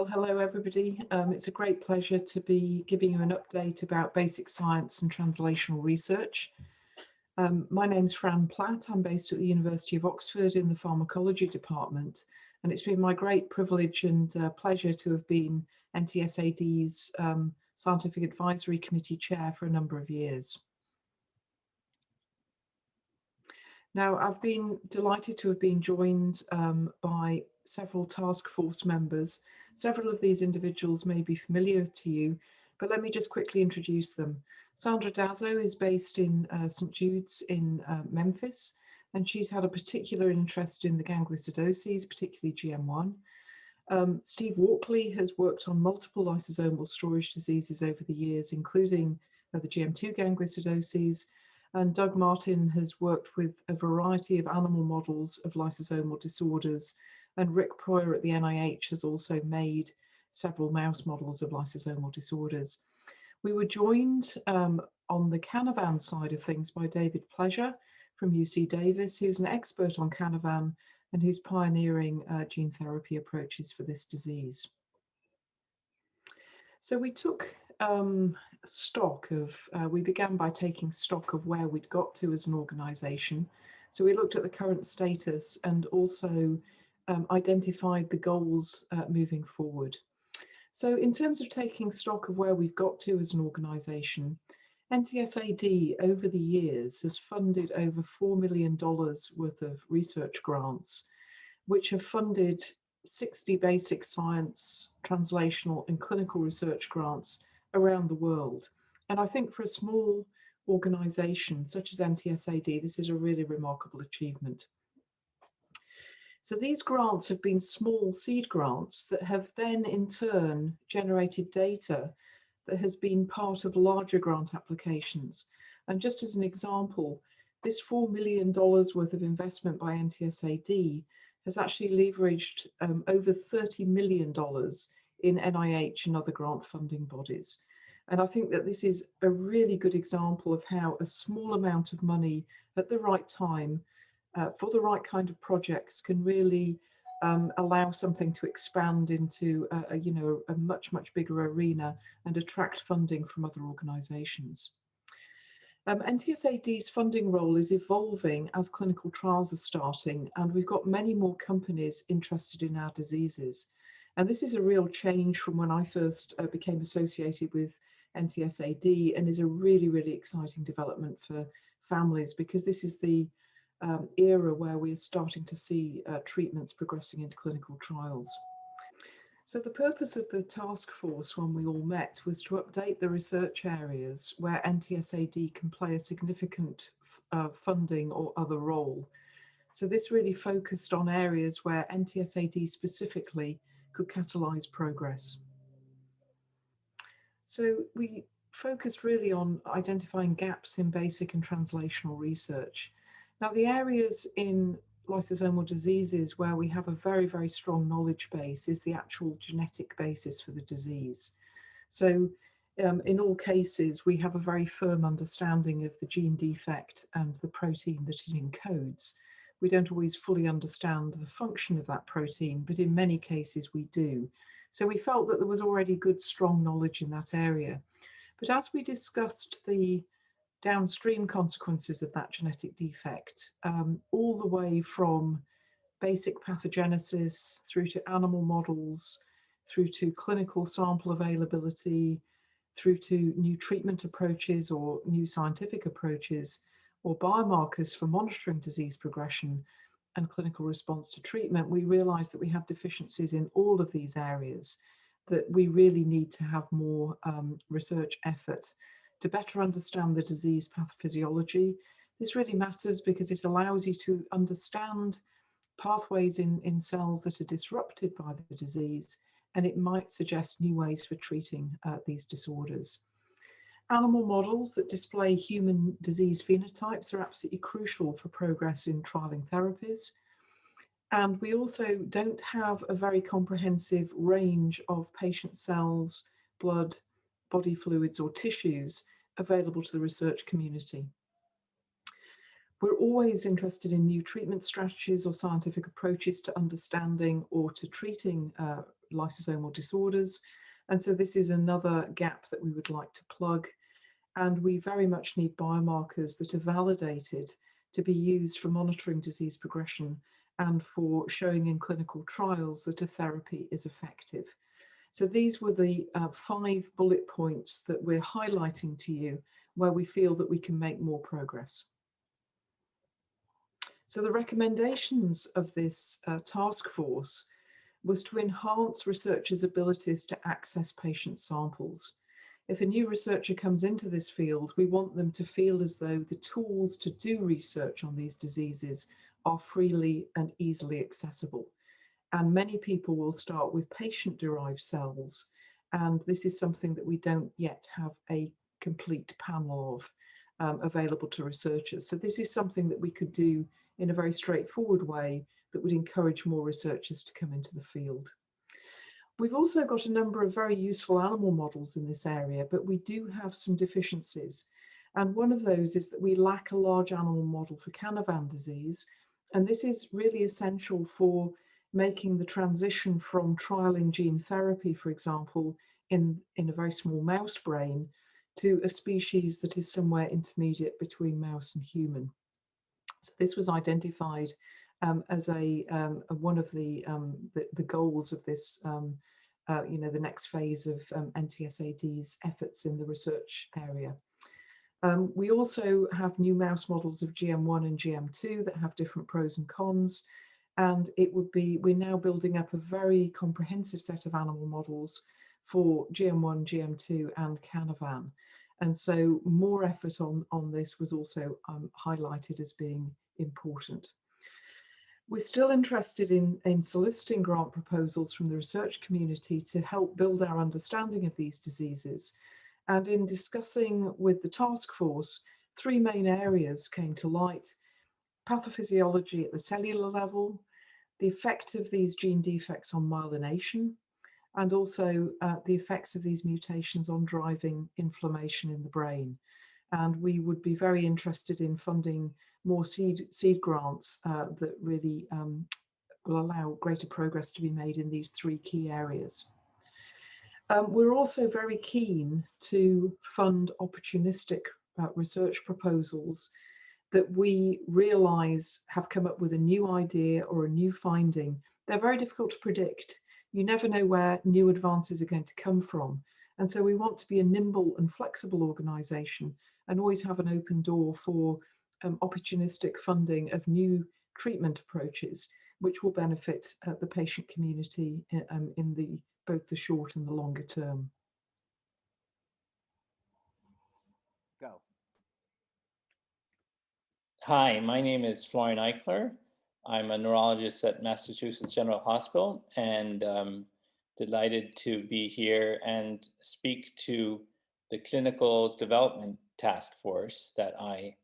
Well, hello everybody. It's a great pleasure to be giving you an update about basic science and translational research. My name's Fran Platt. I'm based at the University of Oxford in the pharmacology department, and it's been my great privilege and pleasure to have been NTSAD's Scientific Advisory Committee Chair for a number of years. Now, I've been delighted to have been joined by several task force members. Several of these individuals may be familiar to you, but let me just quickly introduce them. Sandra Dazzle is based in St. Jude's in Memphis, and she's had a particular interest in the gangliosidosis, particularly GM1. Steve Walkley has worked on multiple lysosomal storage diseases over the years, including the GM2 gangliosidosis, and Doug Martin has worked with a variety of animal models of lysosomal disorders, and Rick Preuer at the NIH has also made several mouse models of lysosomal disorders. We were joined on the Canavan side of things by David Pleasure from UC Davis, who's an expert on Canavan and who's pioneering gene therapy approaches for this disease. So we took stock of, we began by taking stock of where we'd got to as an organization. So we looked at the current status and also identified the goals moving forward. So in terms of taking stock of where we've got to as an organization, NTSAD over the years has funded over $4 million worth of research grants, which have funded 60 basic science, translational and clinical research grants around the world. And I think for a small organization such as NTSAD, this is a really remarkable achievement. So these grants have been small seed grants that have then in turn generated data that has been part of larger grant applications. And just as an example, this $4 million worth of investment by NTSAD has actually leveraged over $30 million in NIH and other grant funding bodies. And I think that this is a really good example of how a small amount of money at the right time for the right kind of projects can really allow something to expand into a much, much bigger arena and attract funding from other organizations. NTSAD's funding role is evolving as clinical trials are starting, and we've got many more companies interested in our diseases. And this is a real change from when I first became associated with NTSAD, and is a really, really exciting development for families, because this is the era where we're starting to see treatments progressing into clinical trials. So the purpose of the task force when we all met was to update the research areas where NTSAD can play a significant funding or other role. So this really focused on areas where NTSAD specifically could catalyze progress. So we focused really on identifying gaps in basic and translational research. Now, the areas in lysosomal diseases where we have a very, very strong knowledge base is the actual genetic basis for the disease. So in all cases, we have a very firm understanding of the gene defect and the protein that it encodes. We don't always fully understand the function of that protein, but in many cases we do. So we felt that there was already good, strong knowledge in that area. But as we discussed the downstream consequences of that genetic defect, all the way from basic pathogenesis through to animal models, through to clinical sample availability, through to new treatment approaches or new scientific approaches, or biomarkers for monitoring disease progression and clinical response to treatment, we realized that we have deficiencies in all of these areas, that we really need to have more research effort to better understand the disease pathophysiology. This really matters because it allows you to understand pathways in cells that are disrupted by the disease, and it might suggest new ways for treating these disorders. Animal models that display human disease phenotypes are absolutely crucial for progress in trialing therapies. And we also don't have a very comprehensive range of patient cells, blood, body fluids or tissues available to the research community. We're always interested in new treatment strategies or scientific approaches to understanding or to treating lysosomal disorders. And so this is another gap that we would like to plug. And we very much need biomarkers that are validated to be used for monitoring disease progression and for showing in clinical trials that a therapy is effective. So these were the 5 bullet points that we're highlighting to you where we feel that we can make more progress. So the recommendations of this task force was to enhance researchers' abilities to access patient samples. If a new researcher comes into this field, we want them to feel as though the tools to do research on these diseases are freely and easily accessible. And many people will start with patient-derived cells, and this is something that we don't yet have a complete panel of available to researchers. So this is something that we could do in a very straightforward way that would encourage more researchers to come into the field. We've also got a number of very useful animal models in this area, but we do have some deficiencies. And one of those is that we lack a large animal model for Canavan disease. And this is really essential for making the transition from trialing gene therapy, for example, in a very small mouse brain, to a species that is somewhere intermediate between mouse and human. So this was identified as one of the goals of this, the next phase of NTSAD's efforts in the research area. We also have new mouse models of GM1 and GM2 that have different pros and cons. And we're now building up a very comprehensive set of animal models for GM1, GM2, and Canavan. And so more effort on this was also highlighted as being important. We're still interested in soliciting grant proposals from the research community to help build our understanding of these diseases. And in discussing with the task force, 3 main areas came to light: pathophysiology at the cellular level, the effect of these gene defects on myelination, and also the effects of these mutations on driving inflammation in the brain. And we would be very interested in funding more seed grants that really will allow greater progress to be made in these 3 key areas. We're also very keen to fund opportunistic research proposals that we realize have come up with a new idea or a new finding. They're very difficult to predict. You never know where new advances are going to come from. And so we want to be a nimble and flexible organization and always have an open door for opportunistic funding of new treatment approaches, which will benefit the patient community in both the short and the longer term. Go. Hi, my name is Florian Eichler. I'm a neurologist at Massachusetts General Hospital, and delighted to be here and speak to the clinical development task force that I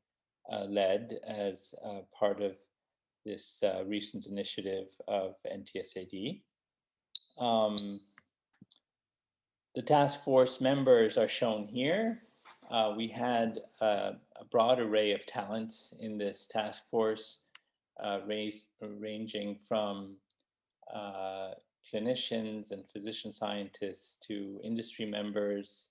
led as part of this recent initiative of NTSAD. The task force members are shown here. We had a broad array of talents in this task force, ranging from clinicians and physician scientists to industry members.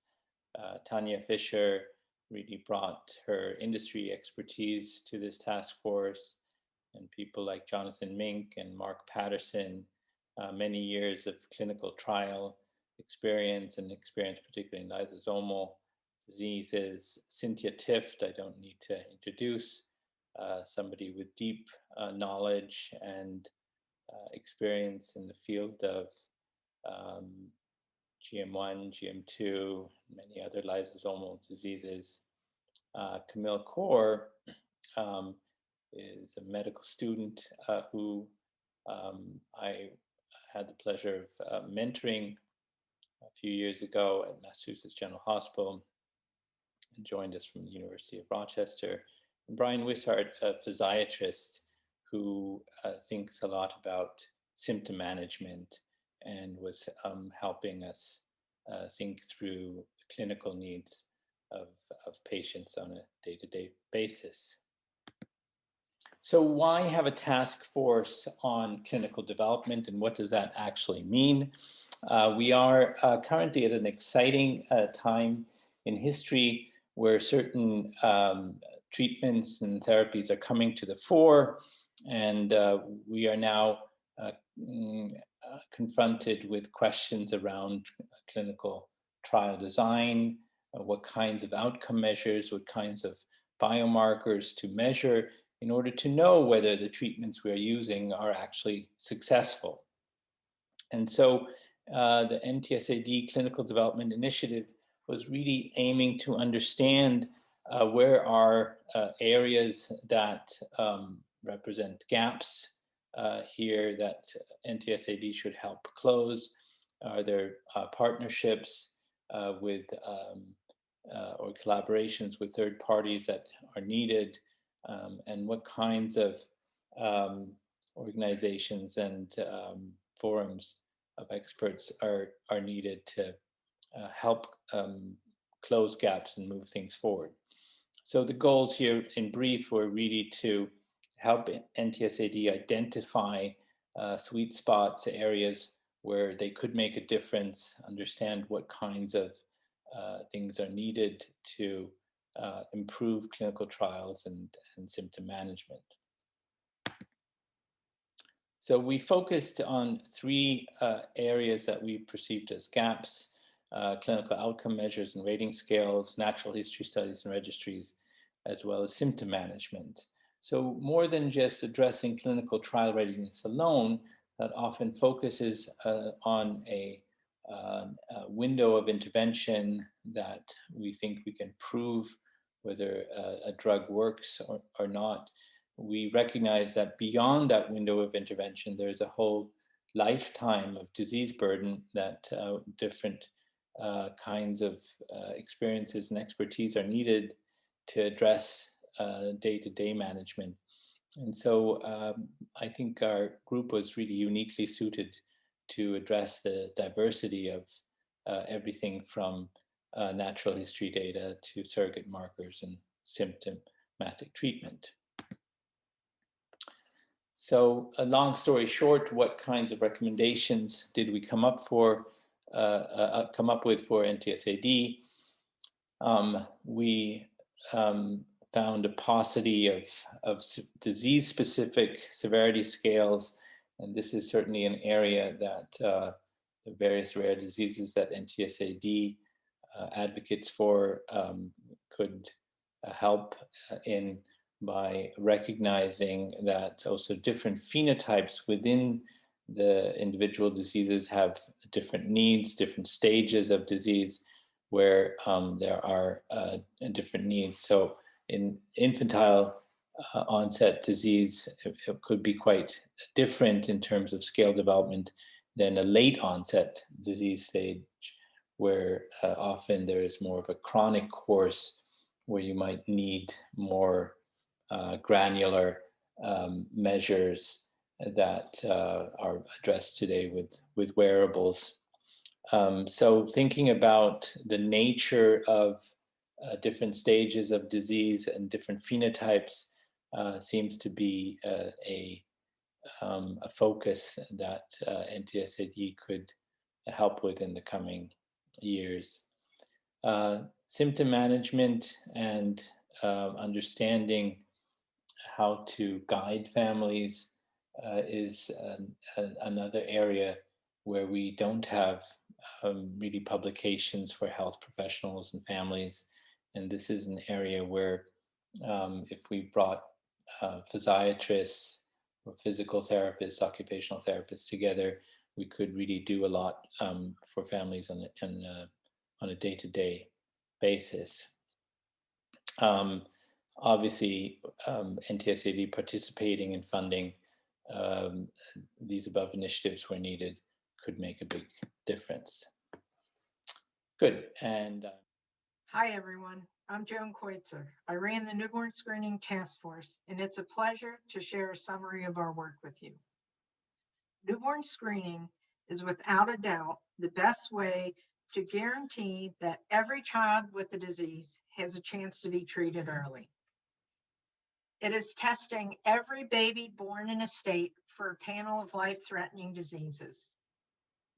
Tanya Fisher really brought her industry expertise to this task force, and people like Jonathan Mink and Mark Patterson, many years of clinical trial experience particularly in lysosomal diseases. Cynthia Tift, I don't need to introduce, somebody with deep knowledge and experience in the field of GM1, GM2, many other lysosomal diseases. Camille Kaur is a medical student who I had the pleasure of mentoring a few years ago at Massachusetts General Hospital, and joined us from the University of Rochester. And Brian Wishart, a physiatrist who thinks a lot about symptom management and was helping us think through the clinical needs of patients on a day-to-day basis. So why have a task force on clinical development, and what does that actually mean? We are currently at an exciting time in history where certain treatments and therapies are coming to the fore, and we are now confronted with questions around clinical trial design, what kinds of outcome measures, what kinds of biomarkers to measure in order to know whether the treatments we are using are actually successful. And so the NTSAD Clinical Development Initiative was really aiming to understand where are areas that represent gaps here that NTSAD should help close. Are there partnerships with or collaborations with third parties that are needed, and what kinds of organizations and forums of experts are needed to help close gaps and move things forward. So the goals here in brief were really to help NTSAD identify sweet spots, areas where they could make a difference, understand what kinds of things are needed to improve clinical trials and symptom management. So we focused on three areas that we perceived as gaps: clinical outcome measures and rating scales, natural history studies and registries, as well as symptom management. So more than just addressing clinical trial readiness alone, that often focuses on a window of intervention that we think we can prove whether a drug works or not. We recognize that beyond that window of intervention, there's a whole lifetime of disease burden that different kinds of experiences and expertise are needed to address day-to-day management. And so I think our group was really uniquely suited to address the diversity of everything from natural history data to surrogate markers and symptomatic treatment. So a long story short, what kinds of recommendations did we come up with for NTSAD? We found a paucity of disease-specific severity scales, and this is certainly an area that the various rare diseases that NTSAD advocates for could help in, by recognizing that also different phenotypes within the individual diseases have different needs, different stages of disease where there are different needs. So in infantile onset disease, it could be quite different in terms of scale development than a late onset disease stage, where often there is more of a chronic course where you might need more granular measures that are addressed today with wearables. So thinking about the nature of different stages of disease and different phenotypes seems to be a focus that NTSAD could help with in the coming years. Symptom management and understanding how to guide families is another area where we don't have really publications for health professionals and families. And this is an area where if we brought physiatrists or physical therapists, occupational therapists together, we could really do a lot for families on a day-to-day basis. Obviously, NTSAD participating in funding these above initiatives where needed could make a big difference. Good. And hi, everyone. I'm Joan Quaytzer. I ran the Newborn Screening Task Force, and it's a pleasure to share a summary of our work with you. Newborn screening is without a doubt the best way to guarantee that every child with the disease has a chance to be treated early. It is testing every baby born in a state for a panel of life-threatening diseases.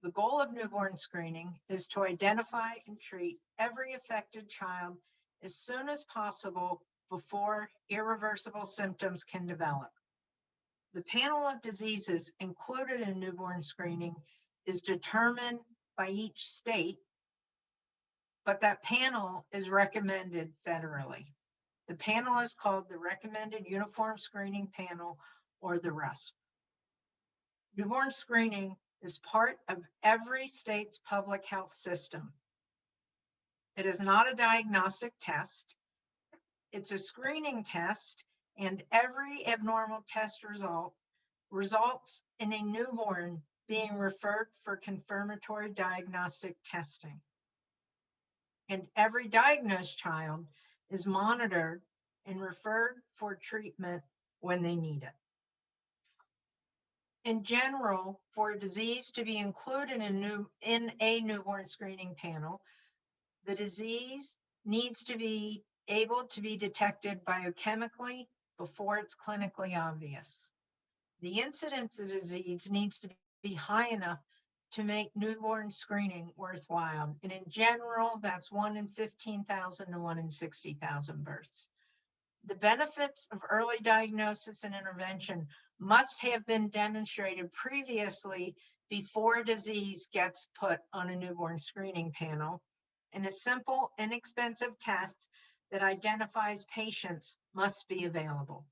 The goal of newborn screening is to identify and treat every affected child as soon as possible before irreversible symptoms can develop. The panel of diseases included in newborn screening is determined by each state, but that panel is recommended federally. The panel is called the Recommended Uniform Screening Panel, or the RUSP. Newborn screening is part of every state's public health system. It is not a diagnostic test. It's a screening test, and every abnormal test result results in a newborn being referred for confirmatory diagnostic testing. And every diagnosed child is monitored and referred for treatment when they need it. In general, for a disease to be included in a newborn screening panel, the disease needs to be able to be detected biochemically before it's clinically obvious. The incidence of disease needs to be high enough to make newborn screening worthwhile. And in general, that's 1 in 15,000 to 1 in 60,000 births. The benefits of early diagnosis and intervention must have been demonstrated previously before a disease gets put on a newborn screening panel, and a simple, inexpensive test that identifies patients must be available.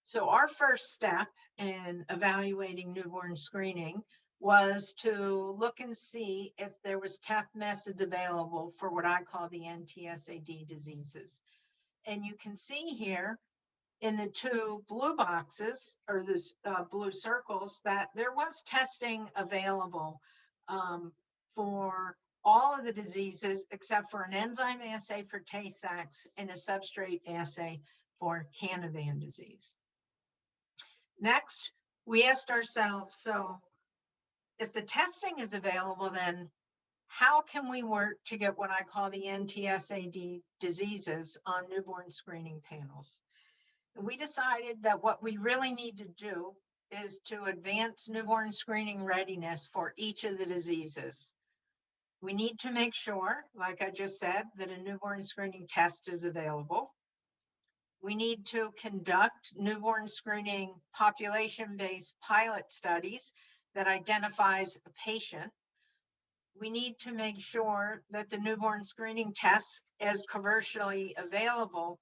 So our first step in evaluating newborn screening was to look and see if there was test methods available for what I call the NTSAD diseases. And you can see here in the two blue boxes, or the blue circles, that there was testing available for all of the diseases except for an enzyme assay for Tay-Sachs and a substrate assay for Canavan disease. Next, we asked ourselves, so if the testing is available, then how can we work to get what I call the NTSAD diseases on newborn screening panels? And we decided that what we really need to do is to advance newborn screening readiness for each of the diseases. We need to make sure, like I just said, that a newborn screening test is available. We need to conduct newborn screening population-based pilot studies that identifies a patient. We need to make sure that the newborn screening test is commercially available.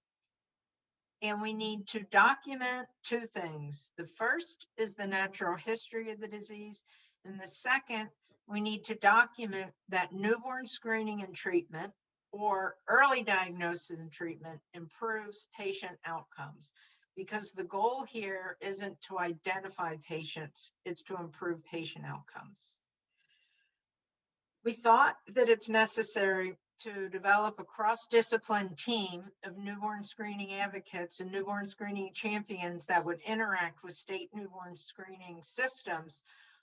And we need to document two things. The first is the natural history of the disease. And the second, we need to document that newborn screening and treatment, or early diagnosis and treatment, improves patient outcomes. Because the goal here isn't to identify patients, it's to improve patient outcomes. We thought that it's necessary to develop a cross-discipline team of newborn screening advocates and newborn screening champions that would interact with state newborn screening systems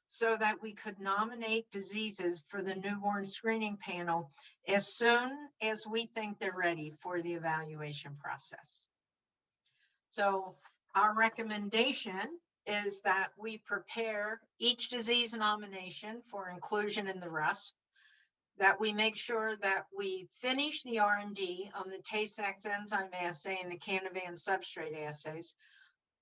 so that we could nominate diseases for the newborn screening panel as soon as we think they're ready for the evaluation process. So our recommendation is that we prepare each disease nomination for inclusion in the RUSP, that we make sure that we finish the R&D on the Tay-Sachs enzyme assay and the Canavan substrate assays,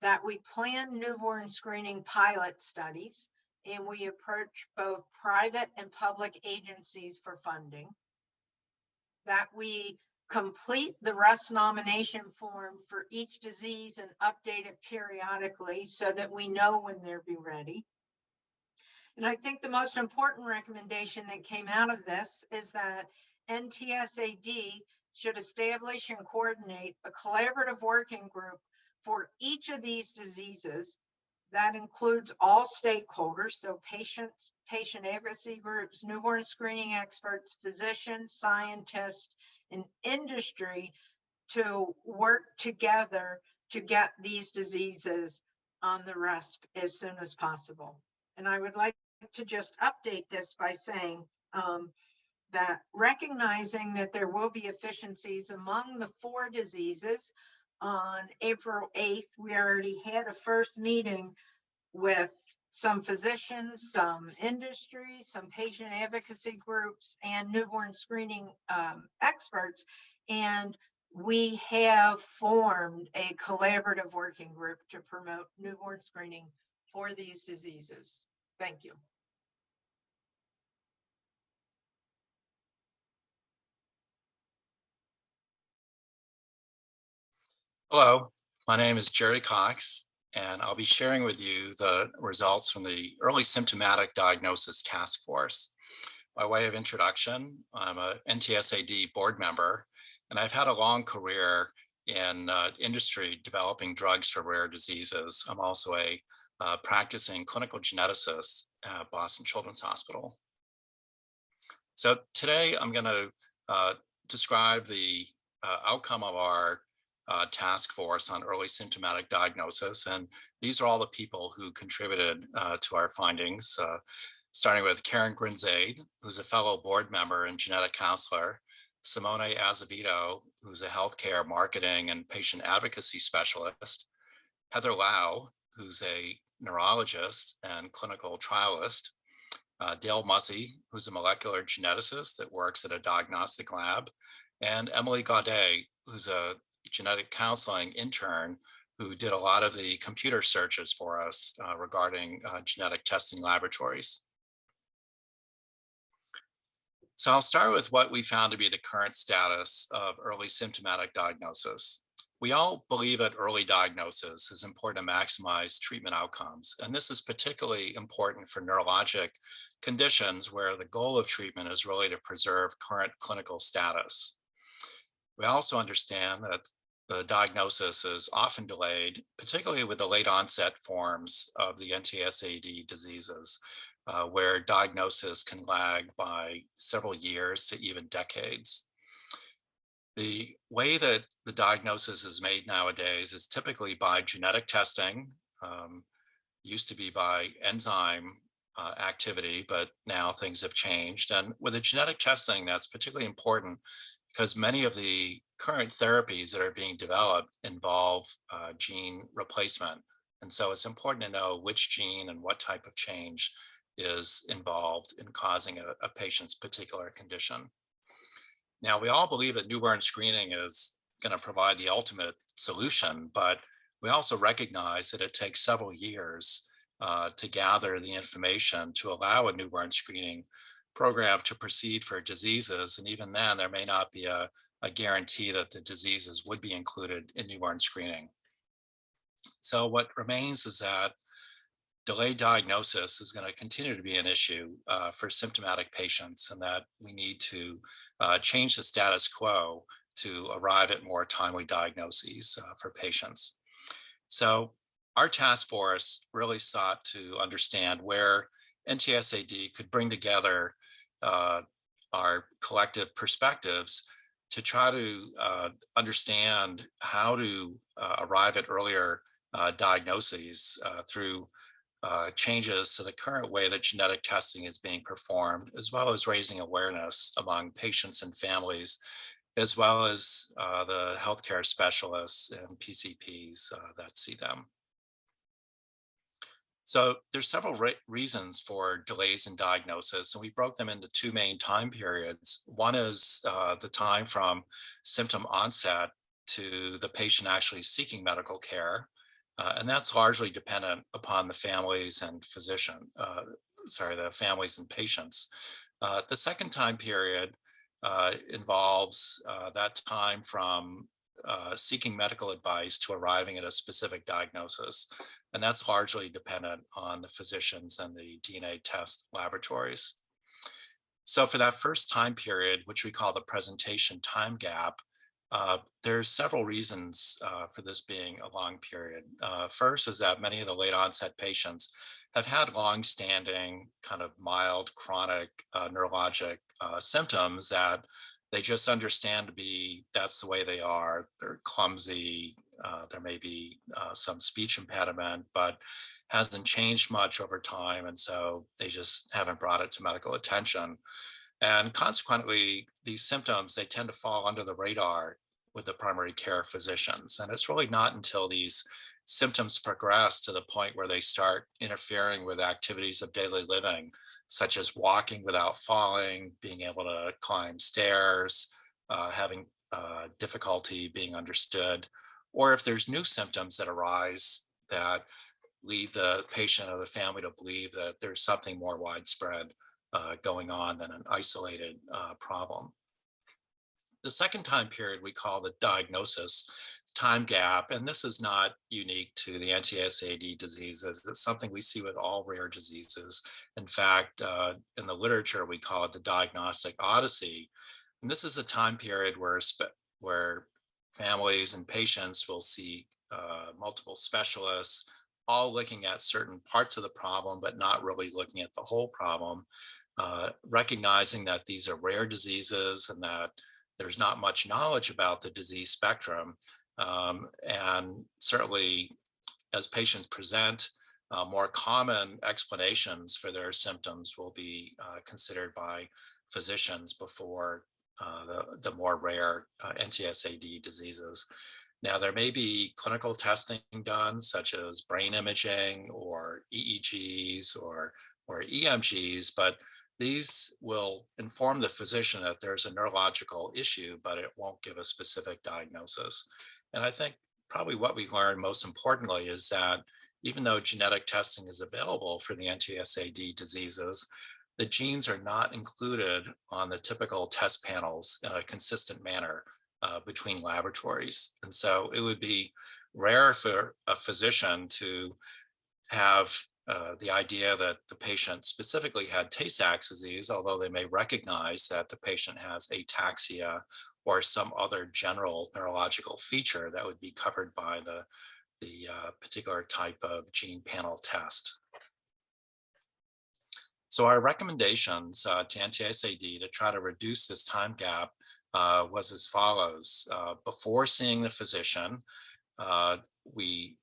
that we plan newborn screening pilot studies, and we approach both private and public agencies for funding, that we complete the RUS nomination form for each disease and update it periodically so that we know when they'll be ready. And I think the most important recommendation that came out of this is that NTSAD should establish and coordinate a collaborative working group for each of these diseases that includes all stakeholders, so patients, patient advocacy groups, newborn screening experts, physicians, scientists, and industry, to work together to get these diseases on the RUSP as soon as possible. And I would like to just update this by saying that recognizing that there will be efficiencies among the 4 diseases, on April 8th. We already had a first meeting with some physicians, some industry, some patient advocacy groups, and newborn screening experts. And we have formed a collaborative working group to promote newborn screening for these diseases. Thank you. Hello, my name is Jerry Cox, and I'll be sharing with you the results from the Early Symptomatic Diagnosis Task Force. By way of introduction, I'm a NTSAD board member, and I've had a long career in industry developing drugs for rare diseases. I'm also a practicing clinical geneticist at Boston Children's Hospital. So today I'm going to describe the outcome of our task force on early symptomatic diagnosis. And these are all the people who contributed to our findings, starting with Karen Grinzade, who's a fellow board member and genetic counselor, Simone Azevedo, who's a healthcare marketing and patient advocacy specialist, Heather Lau, who's a neurologist and clinical trialist, Dale Mussey, who's a molecular geneticist that works at a diagnostic lab, and Emily Gaudet, who's a genetic counseling intern who did a lot of the computer searches for us regarding genetic testing laboratories. So I'll start with what we found to be the current status of early symptomatic diagnosis. We all believe that early diagnosis is important to maximize treatment outcomes, and this is particularly important for neurologic conditions where the goal of treatment is really to preserve current clinical status. We also understand that the diagnosis is often delayed, particularly with the late onset forms of the NTSAD diseases, where diagnosis can lag by several years to even decades. The way that the diagnosis is made nowadays is typically by genetic testing, used to be by enzyme activity, but now things have changed. And with the genetic testing, that's particularly important because many of the current therapies that are being developed involve gene replacement. And so it's important to know which gene and what type of change is involved in causing a patient's particular condition. Now, we all believe that newborn screening is going to provide the ultimate solution, but we also recognize that it takes several years to gather the information to allow a newborn screening program to proceed for diseases. And even then, there may not be a guarantee that the diseases would be included in newborn screening. So what remains is that delayed diagnosis is going to continue to be an issue for symptomatic patients, and that we need to change the status quo to arrive at more timely diagnoses for patients. So our task force really sought to understand where NTSAD could bring together our collective perspectives to try to understand how to arrive at earlier diagnoses through changes to the current way that genetic testing is being performed, as well as raising awareness among patients and families, as well as the healthcare specialists and PCPs that see them. So there's several reasons for delays in diagnosis, and we broke them into two main time periods. One is the time from symptom onset to the patient actually seeking medical care, and that's largely dependent upon the families and the families and patients. The second time period involves that time from seeking medical advice to arriving at a specific diagnosis. And that's largely dependent on the physicians and the DNA test laboratories. So for that first time period, which we call the presentation time gap, there's several reasons for this being a long period. First is that many of the late onset patients have had long-standing kind of mild chronic neurologic symptoms that they just understand to be, that's the way they are. They're clumsy, there may be some speech impediment, but hasn't changed much over time. And so they just haven't brought it to medical attention. And consequently, these symptoms, they tend to fall under the radar with the primary care physicians. And it's really not until these symptoms progress to the point where they start interfering with activities of daily living, such as walking without falling, being able to climb stairs, having difficulty being understood, or if there's new symptoms that arise that lead the patient or the family to believe that there's something more widespread going on than an isolated problem. The second time period we call the diagnosis time gap, and this is not unique to the NTSAD diseases. It's something we see with all rare diseases. In fact, in the literature, we call it the Diagnostic Odyssey. And this is a time period where families and patients will see multiple specialists, all looking at certain parts of the problem, but not really looking at the whole problem, recognizing that these are rare diseases and that there's not much knowledge about the disease spectrum. And certainly as patients present, more common explanations for their symptoms will be considered by physicians before the more rare NTSAD diseases. Now, there may be clinical testing done, such as brain imaging or EEGs or EMGs, but these will inform the physician that there's a neurological issue, but it won't give a specific diagnosis. And I think probably what we learned most importantly is that even though genetic testing is available for the NTSAD diseases, the genes are not included on the typical test panels in a consistent manner between laboratories. And so it would be rare for a physician to have the idea that the patient specifically had Tay-Sachs disease, although they may recognize that the patient has ataxia or some other general neurological feature that would be covered by the particular type of gene panel test. So our recommendations to NTSAD to try to reduce this time gap was as follows. Before seeing the physician, we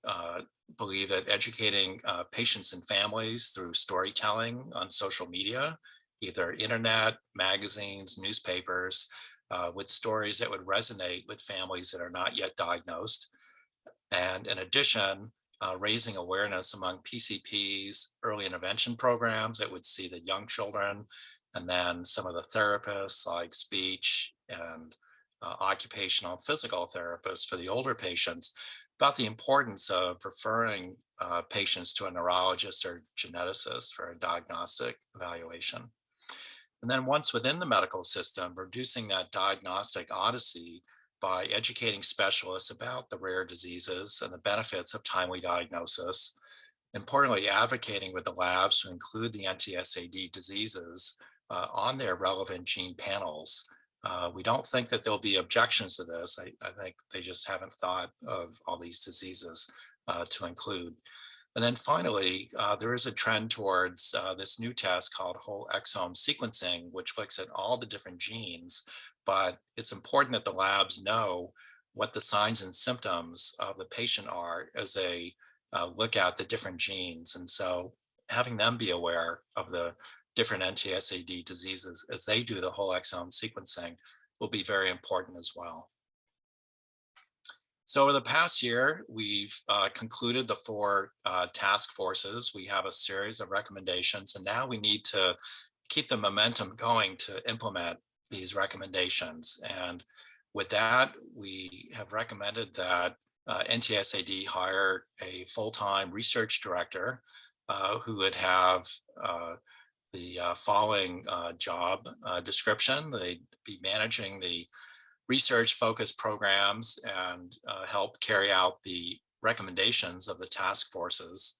believe that educating patients and families through storytelling on social media, either internet, magazines, newspapers, with stories that would resonate with families that are not yet diagnosed. And in addition, raising awareness among PCPs, early intervention programs that would see the young children, and then some of the therapists like speech and occupational and physical therapists for the older patients, about the importance of referring patients to a neurologist or geneticist for a diagnostic evaluation. And then once within the medical system, reducing that diagnostic odyssey by educating specialists about the rare diseases and the benefits of timely diagnosis. Importantly, advocating with the labs to include the NTSAD diseases on their relevant gene panels. We don't think that there'll be objections to this. I think they just haven't thought of all these diseases to include. And then finally, there is a trend towards this new test called whole exome sequencing, which looks at all the different genes, but it's important that the labs know what the signs and symptoms of the patient are as they look at the different genes. And so having them be aware of the different NTSAD diseases as they do the whole exome sequencing will be very important as well. So over the past year, we've concluded the 4 task forces. We have a series of recommendations, and now we need to keep the momentum going to implement these recommendations. And with that, we have recommended that NTSAD hire a full-time research director who would have the following job description. They'd be managing the research-focused programs and help carry out the recommendations of the task forces.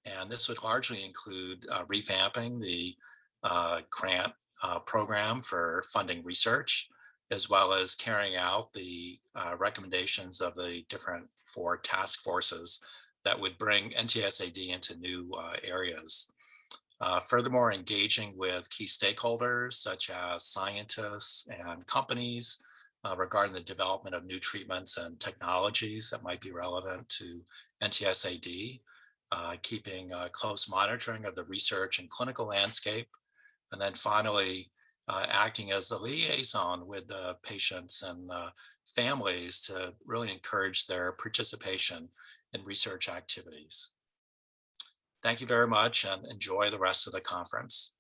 And this would largely include revamping the grant program for funding research, as well as carrying out the recommendations of the different 4 task forces that would bring NTSAD into new areas. Furthermore, engaging with key stakeholders such as scientists and companies regarding the development of new treatments and technologies that might be relevant to NTSAD, keeping close monitoring of the research and clinical landscape. And then finally, acting as a liaison with the patients and families to really encourage their participation in research activities. Thank you very much and enjoy the rest of the conference.